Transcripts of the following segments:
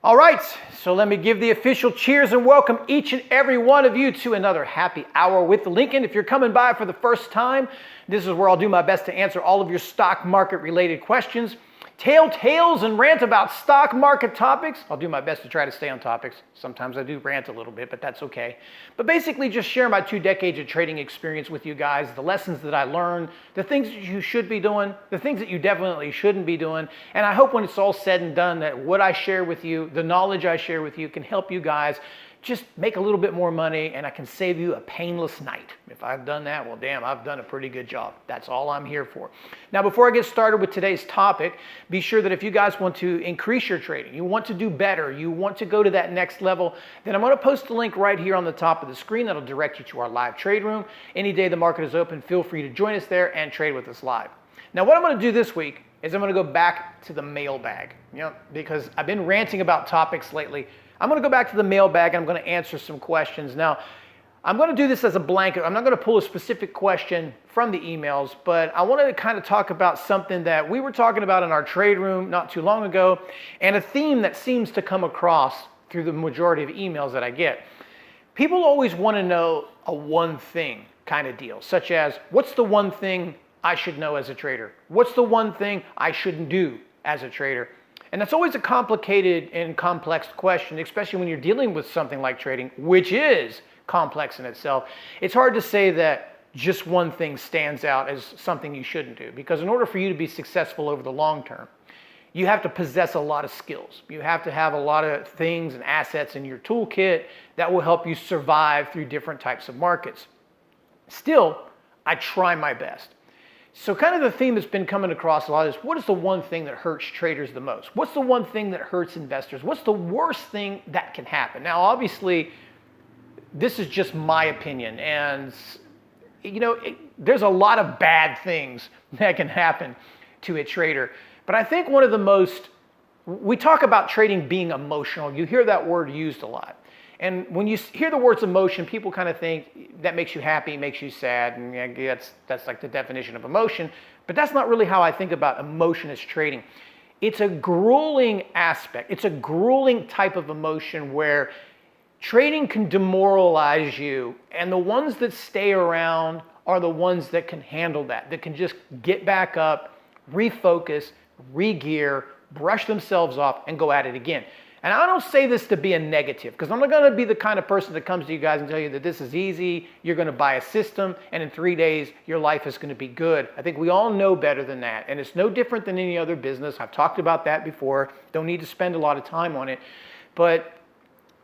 All right, so let me give the official cheers and welcome each and every one of you to another happy hour with Lincoln. If you're coming by for the first time, this is where I'll do my best to answer all of your stock market related questions. Tell tales and rant about stock market topics. I'll do my best to try to stay on topics. Sometimes I do rant a little bit, but that's okay. But basically just share my 2 decades of trading experience with you guys, the lessons that I learned, the things that you should be doing, the things that you definitely shouldn't be doing. And I hope when it's all said and done that what I share with you, the knowledge I share with you can help you guys just make a little bit more money, and I can save you a painless night. If I've done that, well, damn, I've done a pretty good job. That's all I'm here for. Now, before I get started with today's topic, be sure that if you guys want to increase your trading, you want to do better, you want to go to that next level, then I'm going to post a link right here on the top of the screen that'll direct you to our live trade room. Any day the market is open, feel free to join us there and trade with us live. Now, what I'm going to do this week is I'm going to go back to the mailbag, because I've been ranting about topics lately. I'm going to go back to the mailbag and I'm going to answer some questions. Now, I'm going to do this as a blanket. I'm not going to pull a specific question from the emails, but I wanted to kind of talk about something that we were talking about in our trade room not too long ago, and a theme that seems to come across through the majority of emails that I get. People always want to know a one thing kind of deal, such as, what's the one thing I should know as a trader? What's the one thing I shouldn't do as a trader? And that's always a complicated and complex question, especially when you're dealing with something like trading, which is complex in itself. It's hard to say that just one thing stands out as something you shouldn't do, because in order for you to be successful over the long term, you have to possess a lot of skills. You have to have a lot of things and assets in your toolkit that will help you survive through different types of markets. Still, I try my best. So kind of the theme that's been coming across a lot is, what is the one thing that hurts traders the most? What's the one thing that hurts investors? What's the worst thing that can happen? Now, obviously, this is just my opinion. And, there's a lot of bad things that can happen to a trader. But I think one of the most, we talk about trading being emotional. You hear that word used a lot. And when you hear the words emotion, people kind of think that makes you happy, makes you sad, and that's like the definition of emotion. But that's not really how I think about emotion as trading. It's a grueling aspect. It's a grueling type of emotion where trading can demoralize you, and the ones that stay around are the ones that can handle that can just get back up, refocus, re-gear, brush themselves off, and go at it again. And I don't say this to be a negative, because I'm not going to be the kind of person that comes to you guys and tell you that this is easy, you're going to buy a system, and in 3 days, your life is going to be good. I think we all know better than that, and it's no different than any other business. I've talked about that before. Don't need to spend a lot of time on it, but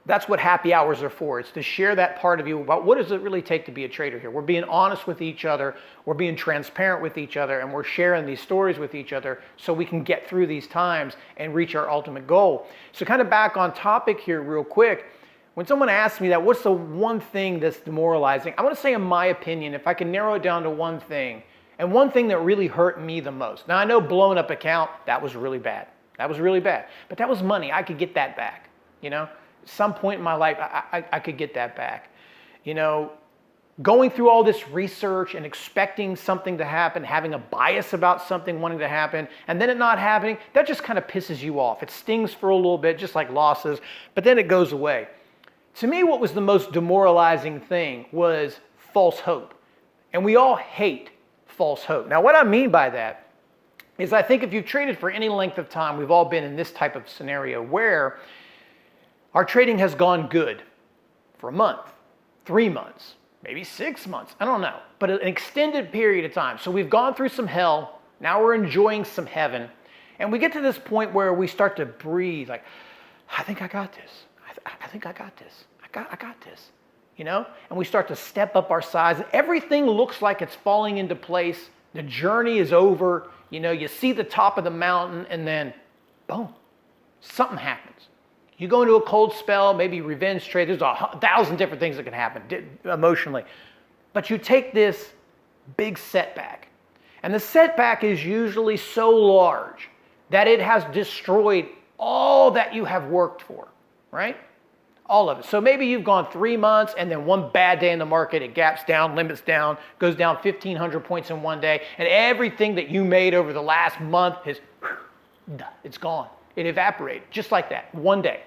that's what happy hours are for. It's to share that part of you about what does it really take to be a trader here. We're being honest with each other, we're being transparent with each other, and we're sharing these stories with each other so we can get through these times and reach our ultimate goal. So kind of back on topic here real quick, when someone asks me that, what's the one thing that's demoralizing? I want to say, in my opinion, if I can narrow it down to one thing, and one thing that really hurt me the most. Now I know blowing up account, that was really bad. That was really bad. But that was money. I could get that back, Some point in my life, I could get that back. Going through all this research and expecting something to happen, having a bias about something wanting to happen, and then it not happening, that just kind of pisses you off. It stings for a little bit, just like losses, but then it goes away. To me, what was the most demoralizing thing was false hope. And we all hate false hope. Now, what I mean by that is, I think if you've traded for any length of time, we've all been in this type of scenario where our trading has gone good for a month, 3 months, maybe 6 months, I don't know, but an extended period of time. So we've gone through some hell, now we're enjoying some heaven, and we get to this point where we start to breathe like, I think I got this, I think I got this, I got this, And we start to step up our size, and everything looks like it's falling into place, the journey is over, you see the top of the mountain, and then, boom, something happens. You go into a cold spell, maybe revenge trade. There's 1,000 different things that can happen emotionally. But you take this big setback. And the setback is usually so large that it has destroyed all that you have worked for, right? All of it. So maybe you've gone 3 months, and then one bad day in the market, it gaps down, limits down, goes down 1,500 points in one day, and everything that you made over the last month it's gone. It evaporated just like that, one day.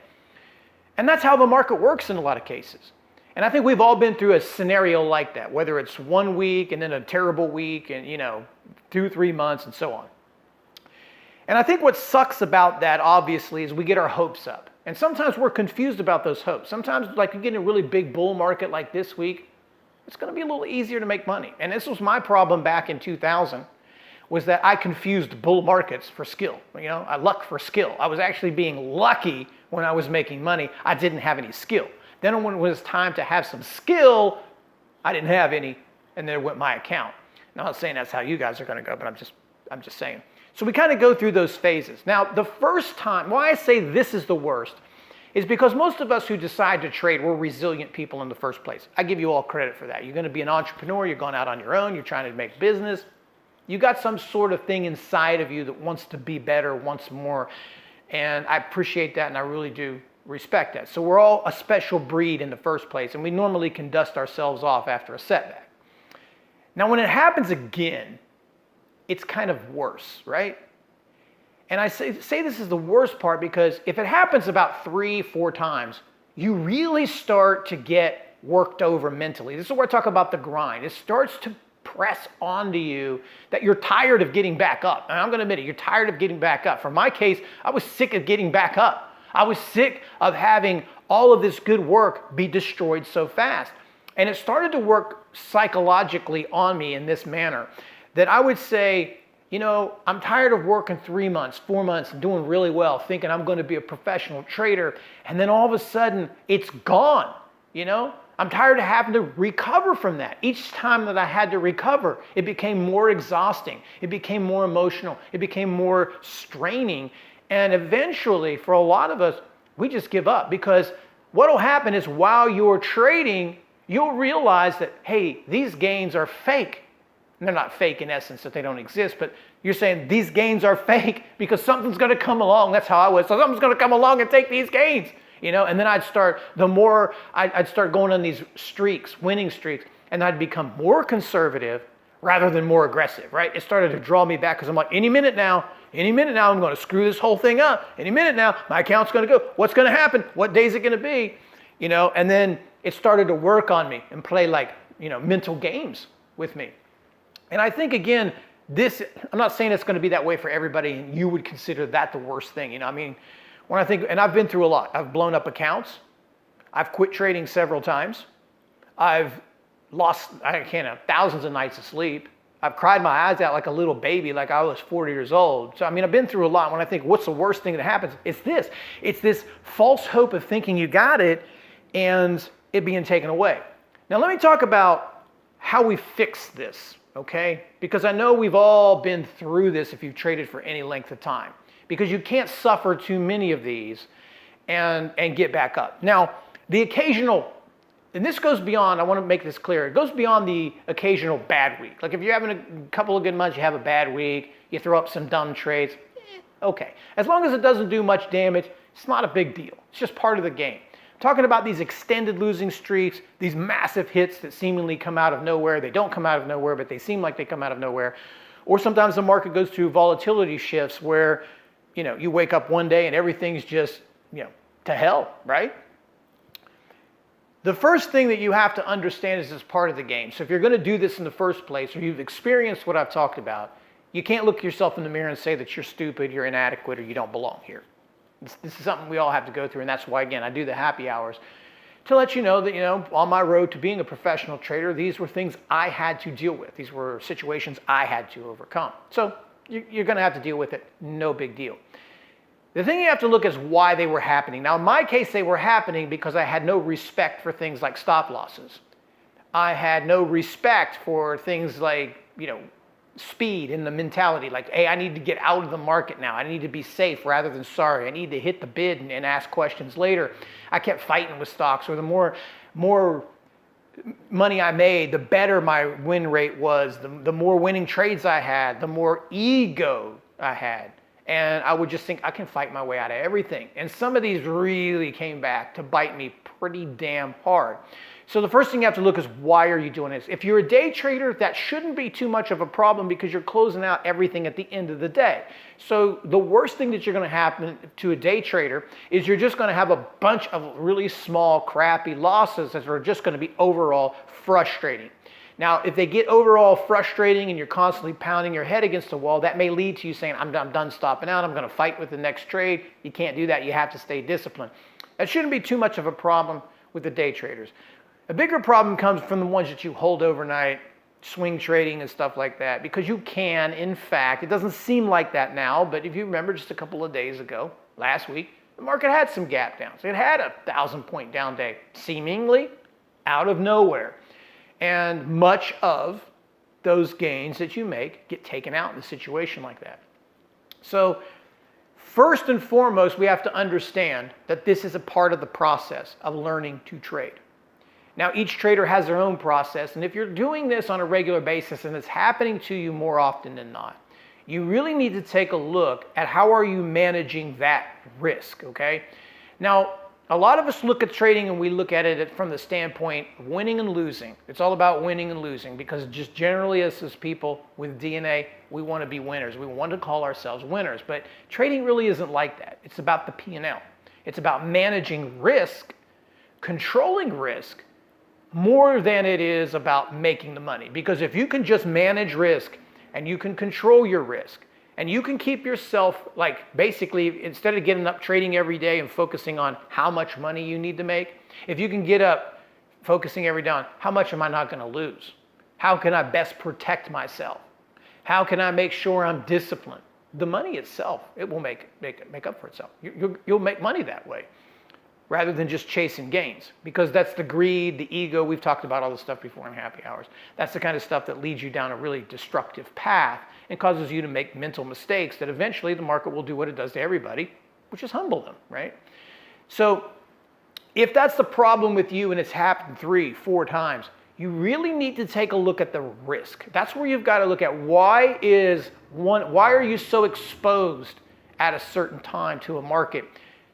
And that's how the market works in a lot of cases. And I think we've all been through a scenario like that, whether it's 1 week and then a terrible week and, 2-3 months and so on. And I think what sucks about that, obviously, is we get our hopes up. And sometimes we're confused about those hopes. Sometimes, like you get in a really big bull market like this week, it's going to be a little easier to make money. And this was my problem back in 2000, was that I confused bull markets for skill. I luck for skill. I was actually being lucky when I was making money. I didn't have any skill. Then when it was time to have some skill, I didn't have any, and there went my account. Now, I'm not saying that's how you guys are going to go, but I'm just saying. So we kind of go through those phases. Now, the first time, why I say this is the worst, is because most of us who decide to trade, we're resilient people in the first place. I give you all credit for that. You're going to be an entrepreneur, you're going out on your own, you're trying to make business. You got some sort of thing inside of you that wants to be better, wants more. And I appreciate that, and I really do respect that. So we're all a special breed in the first place, and we normally can dust ourselves off after a setback. Now, when it happens again, it's kind of worse, right? And I say this is the worst part because if it happens about 3-4 times, you really start to get worked over mentally. This is where I talk about the grind. It starts to press onto you that you're tired of getting back up. And I'm going to admit it, you're tired of getting back up. For my case, I was sick of getting back up. I was sick of having all of this good work be destroyed so fast. And it started to work psychologically on me in this manner that I would say, I'm tired of working 3 months, 4 months, and doing really well, thinking I'm going to be a professional trader. And then all of a sudden, it's gone, I'm tired of having to recover from that. Each time that I had to recover, it became more exhausting. It became more emotional. It became more straining. And eventually, for a lot of us, we just give up because what will happen is while you're trading, you'll realize that, hey, these gains are fake. And they're not fake in essence that they don't exist, but you're saying these gains are fake because something's going to come along. That's how I was. So something's going to come along and take these gains. And then I'd start going on these streaks, winning streaks, and I'd become more conservative rather than more aggressive, right? It started to draw me back because I'm like, any minute now, I'm going to screw this whole thing up. Any minute now, my account's going to go. What's going to happen? What day is it going to be? And then it started to work on me and play like, mental games with me. And I think, again, I'm not saying it's going to be that way for everybody, and you would consider that the worst thing. When I think, and I've been through a lot. I've blown up accounts. I've quit trading several times. I've lost, thousands of nights of sleep. I've cried my eyes out like a little baby, like I was 40 years old. So, I've been through a lot. When I think, what's the worst thing that happens? It's this. It's this false hope of thinking you got it and it being taken away. Now, let me talk about how we fix this, okay? Because I know we've all been through this if you've traded for any length of time. Because you can't suffer too many of these and get back up. Now, the occasional, and this goes beyond, I want to make this clear, it goes beyond the occasional bad week. Like if you're having a couple of good months, you have a bad week, you throw up some dumb trades, okay. As long as it doesn't do much damage, it's not a big deal. It's just part of the game. I'm talking about these extended losing streaks, these massive hits that seemingly come out of nowhere. They don't come out of nowhere, but they seem like they come out of nowhere. Or sometimes the market goes through volatility shifts where you wake up one day and everything's just, to hell, right? The first thing that you have to understand is it's part of the game. So if you're going to do this in the first place, or you've experienced what I've talked about, you can't look yourself in the mirror and say that you're stupid, you're inadequate, or you don't belong here. This is something we all have to go through, and that's why, again, I do the happy hours to let you know that, on my road to being a professional trader, these were things I had to deal with. These were situations I had to overcome. So you're going to have to deal with it. No big deal. The thing you have to look is why they were happening. Now, in my case, they were happening because I had no respect for things like stop losses. I had no respect for things like, speed and the mentality. Like, hey, I need to get out of the market now. I need to be safe rather than sorry. I need to hit the bid and ask questions later. I kept fighting with stocks, or the more money I made, the better my win rate was. The more winning trades I had, the more ego I had. And I would just think I can fight my way out of everything. And some of these really came back to bite me pretty damn hard. So the first thing you have to look is, why are you doing this? If you're a day trader, that shouldn't be too much of a problem because you're closing out everything at the end of the day. So the worst thing that you're going to happen to a day trader is you're just going to have a bunch of really small, crappy losses that are just going to be overall frustrating. Now, if they get overall frustrating and you're constantly pounding your head against the wall, that may lead to you saying, I'm done stopping out, I'm going to fight with the next trade. You can't do that. You have to stay disciplined. That shouldn't be too much of a problem with the day traders. A bigger problem comes from the ones that you hold overnight, swing trading and stuff like that, because you can, in fact, it doesn't seem like that now, but if you remember just a couple of days ago, last week, the market had some gap downs. It had a 1,000-point down day, seemingly out of nowhere. And much of those gains that you make get taken out in a situation like that. So first and foremost, we have to understand that this is a part of the process of learning to trade. Now, each trader has their own process, and if you're doing this on a regular basis and it's happening to you more often than not, you really need to take a look at how are you managing that risk, okay? Now, a lot of us look at trading and we look at it from the standpoint of winning and losing. It's all about winning and losing because just generally as people with DNA, we want to be winners. We want to call ourselves winners, but trading really isn't like that. It's about the P&L. It's about managing risk, controlling risk, more than it is about making the money. Because if you can just manage risk and you can control your risk, and you can keep yourself, like basically, instead of getting up trading every day and focusing on how much money you need to make, if you can get up focusing every day on how much am I not going to lose? How can I best protect myself? How can I make sure I'm disciplined? The money itself, it will make up for itself. You'll make money that way rather than just chasing gains, because that's the greed, the ego. We've talked about all this stuff before in happy hours. That's the kind of stuff that leads you down a really destructive path and causes you to make mental mistakes that eventually the market will do what it does to everybody, which is humble them, right? So if that's the problem with you and it's happened 3-4 times, you really need to take a look at the risk. That's where you've got to look at why are you so exposed at a certain time to a market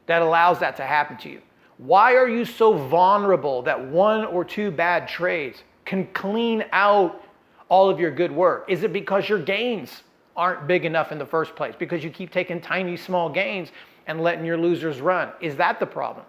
that allows that to happen to you? Why are you so vulnerable that 1 or 2 bad trades can clean out all of your good work? Is it because your gains aren't big enough in the first place? Because you keep taking tiny, small gains and letting your losers run? Is that the problem?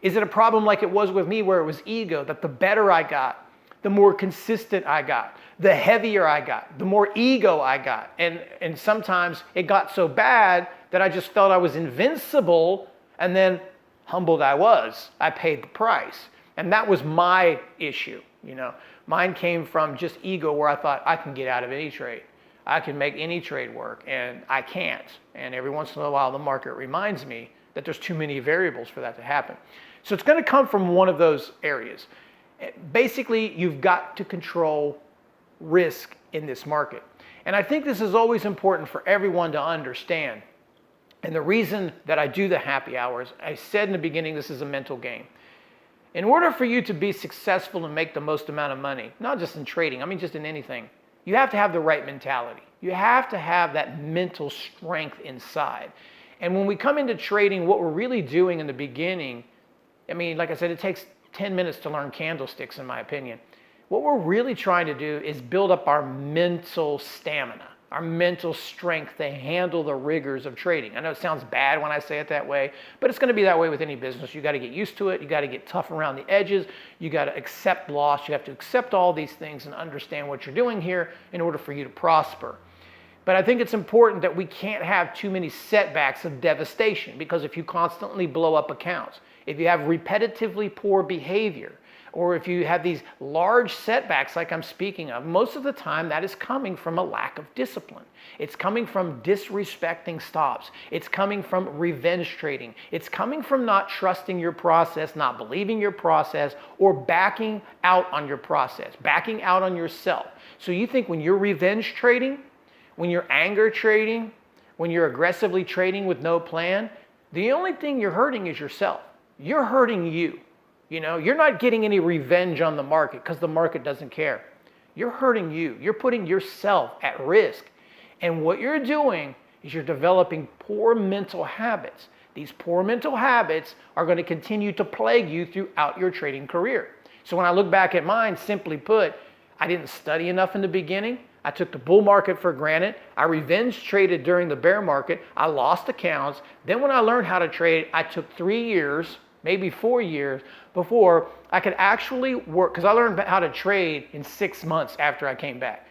Is it a problem like it was with me where it was ego, that the better I got, the more consistent I got, the heavier I got, the more ego I got. And sometimes it got so bad that I just felt I was invincible, and then humbled I was. I paid the price. And that was my issue, you know. Mine came from just ego where I thought I can get out of any trade. I can make any trade work, and I can't. And every once in a while the market reminds me that there's too many variables for that to happen. So it's going to come from one of those areas. Basically, you've got to control risk in this market. And I think this is always important for everyone to understand. And the reason that I do the happy hours, I said in the beginning, this is a mental game. In order for you to be successful and make the most amount of money, not just in trading, I mean just in anything, you have to have the right mentality. You have to have that mental strength inside. And when we come into trading, what we're really doing in the beginning, I mean, like I said, it takes 10 minutes to learn candlesticks, in my opinion. What we're really trying to do is build up our mental stamina, our mental strength to handle the rigors of trading. I know it sounds bad when I say it that way, but it's going to be that way with any business. You got to get used to it. You got to get tough around the edges. You got to accept loss. You have to accept all these things and understand what you're doing here in order for you to prosper. But I think it's important that we can't have too many setbacks of devastation, because if you constantly blow up accounts, if you have repetitively poor behavior, or if you have these large setbacks like I'm speaking of, most of the time that is coming from a lack of discipline. It's coming from disrespecting stops. It's coming from revenge trading. It's coming from not trusting your process, not believing your process, or backing out on your process, backing out on yourself. So you think when you're revenge trading, when you're anger trading, when you're aggressively trading with no plan, the only thing you're hurting is yourself. You're hurting you. You know, you're not getting any revenge on the market because the market doesn't care. You're hurting you. You're putting yourself at risk. And what you're doing is you're developing poor mental habits. These poor mental habits are going to continue to plague you throughout your trading career. So when I look back at mine, simply put, I didn't study enough in the beginning. I took the bull market for granted. I revenge traded during the bear market. I lost accounts. Then when I learned how to trade, I took 3 years, maybe 4 years, before I could actually work, because I learned how to trade in 6 months after I came back.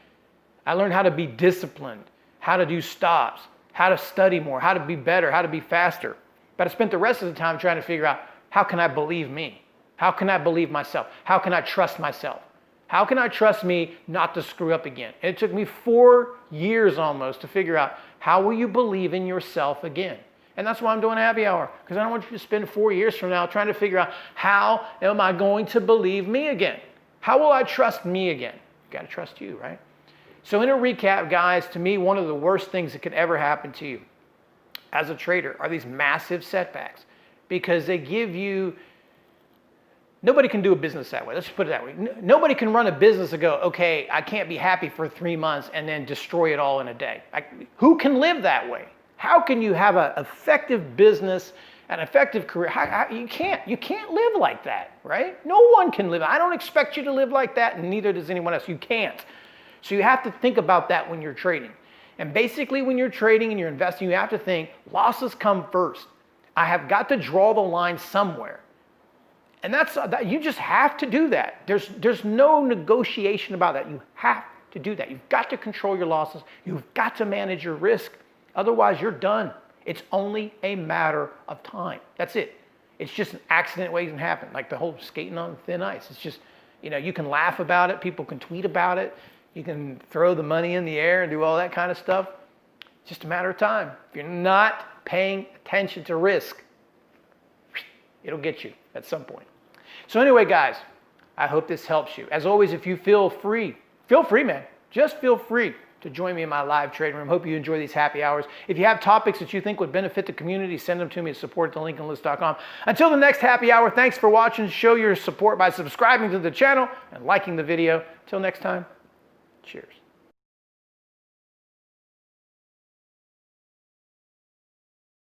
I learned how to be disciplined, how to do stops, how to study more, how to be better, how to be faster. But I spent the rest of the time trying to figure out, how can I believe me? How can I believe myself? How can I trust myself? How can I trust me not to screw up again? And it took me 4 years almost to figure out, how will you believe in yourself again? And that's why I'm doing Happy Hour, because I don't want you to spend 4 years from now trying to figure out, how am I going to believe me again? How will I trust me again? You got to trust you, right? So in a recap, guys, to me, one of the worst things that could ever happen to you as a trader are these massive setbacks, because they give you, nobody can do a business that way. Let's put it that way. Nobody can run a business and go, okay, I can't be happy for 3 months and then destroy it all in a day. Who can live that way? How can you have an effective business, an effective career? You can't live like that, right? No one can live. I don't expect you to live like that, and neither does anyone else. You can't. So you have to think about that when you're trading. And basically when you're trading and you're investing, you have to think, losses come first. I have got to draw the line somewhere. And you just have to do that. There's no negotiation about that. You have to do that. You've got to control your losses. You've got to manage your risk. Otherwise, you're done. It's only a matter of time. That's it. It's just an accident waiting to happen, like the whole skating on thin ice. It's just, you can laugh about it. People can tweet about it. You can throw the money in the air and do all that kind of stuff. It's just a matter of time. If you're not paying attention to risk, it'll get you at some point. So anyway, guys, I hope this helps you. As always, if you feel free, man. Just feel free to join me in my live trading room. Hope you enjoy these happy hours. If you have topics that you think would benefit the community, send them to me at support@thelincolnlist.com. Until the next happy hour, thanks for watching. Show your support by subscribing to the channel and liking the video. Until next time, cheers.